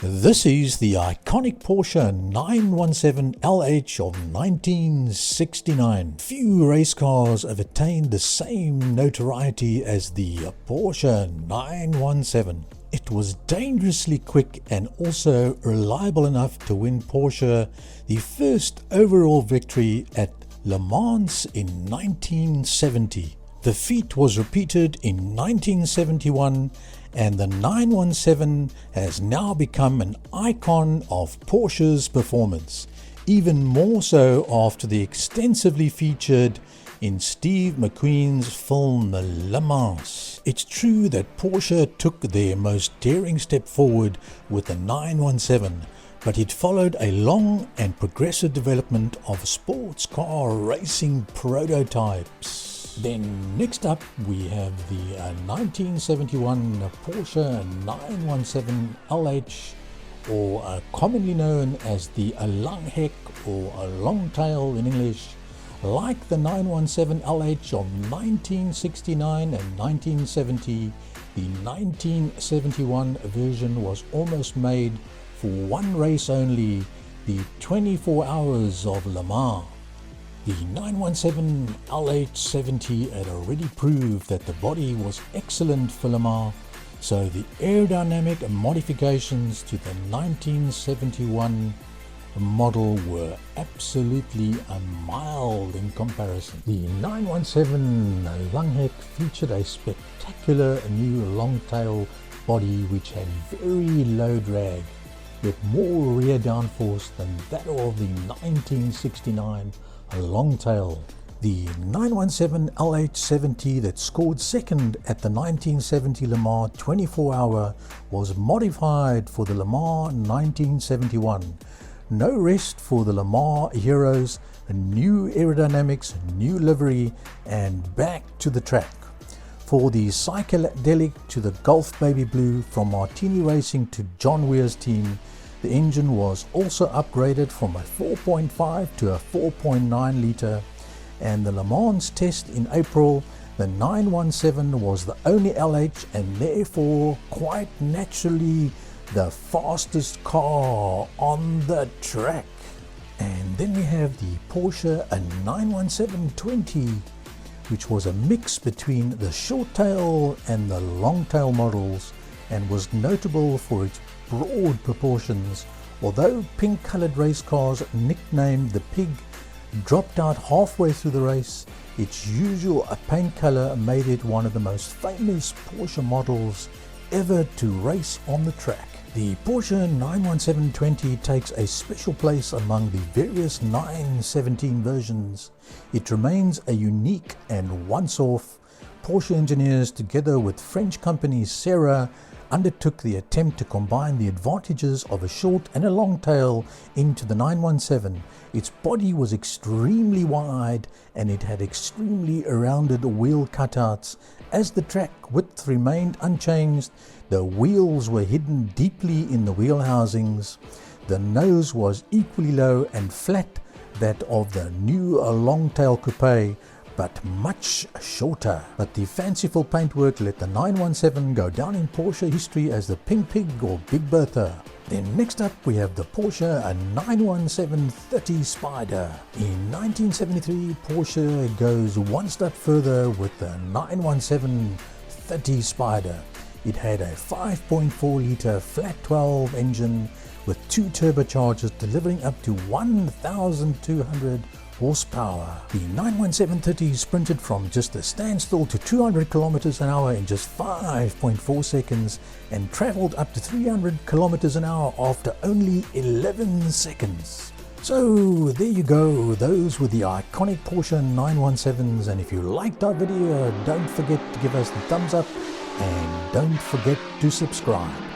This is the iconic Porsche 917 LH of 1969. Few race cars have attained the same notoriety as the Porsche 917. It was dangerously quick and also reliable enough to win Porsche the first overall victory at Le Mans in 1970. The feat was repeated in 1971, and the 917 has now become an icon of Porsche's performance, even more so after the extensively featured in Steve McQueen's film Le Mans. It's true that Porsche took their most daring step forward with the 917, but it followed a long and progressive development of sports car racing prototypes. Then next up we have the 1971 Porsche 917 LH, or commonly known as the Langhek or Longtail in English. Like the 917 LH of 1969 and 1970, the 1971 version was almost made for one race only, the 24 Hours of Le Mans. The 917 LH70 had already proved that the body was excellent for Le Mans, so the aerodynamic modifications to the 1971 model were absolutely mild in comparison. The 917 Langhek featured a spectacular new long-tail body which had very low drag, with more rear downforce than that of the 1969 Longtail. The 917 LH70 that scored second at the 1970 Le Mans 24-hour was modified for the Le Mans 1971. No rest for the Le Mans heroes, new aerodynamics, new livery, and back to the track. For the psychedelic to the Gulf Baby Blue, from Martini Racing to John Weir's team, the engine was also upgraded from a 4.5 to a 4.9 litre, and the Le Mans test in April, the 917 was the only LH and therefore quite naturally the fastest car on the track. And then we have the Porsche 917-20, which was a mix between the short tail and the long tail models, and was notable for its broad proportions. Although pink colored race cars nicknamed the Pig dropped out halfway through the race, its usual paint color made it one of the most famous Porsche models ever to race on the track. The Porsche 917-20 takes a special place among the various 917 versions. It remains a unique and once-off. Porsche engineers, together with French company Serra, undertook the attempt to combine the advantages of a short and a long tail into the 917. Its body was extremely wide and it had extremely rounded wheel cutouts. As the track width remained unchanged, the wheels were hidden deeply in the wheel housings. The nose was equally low and flat, that of the new long tail coupe, but much shorter. But the fanciful paintwork let the 917 go down in Porsche history as the Pink Pig or Big Bertha. Then next up we have the Porsche 917-30 Spider. In 1973, Porsche goes one step further with the 917-30 Spider. It had a 5.4 litre flat 12 engine with two turbochargers delivering up to 1,200 horsepower. The 917-30 sprinted from just a standstill to 200 kilometers an hour in just 5.4 seconds and traveled up to 300 kilometers an hour after only 11 seconds. So there you go, those were the iconic Porsche 917s, and if you liked our video, don't forget to give us the thumbs up and don't forget to subscribe.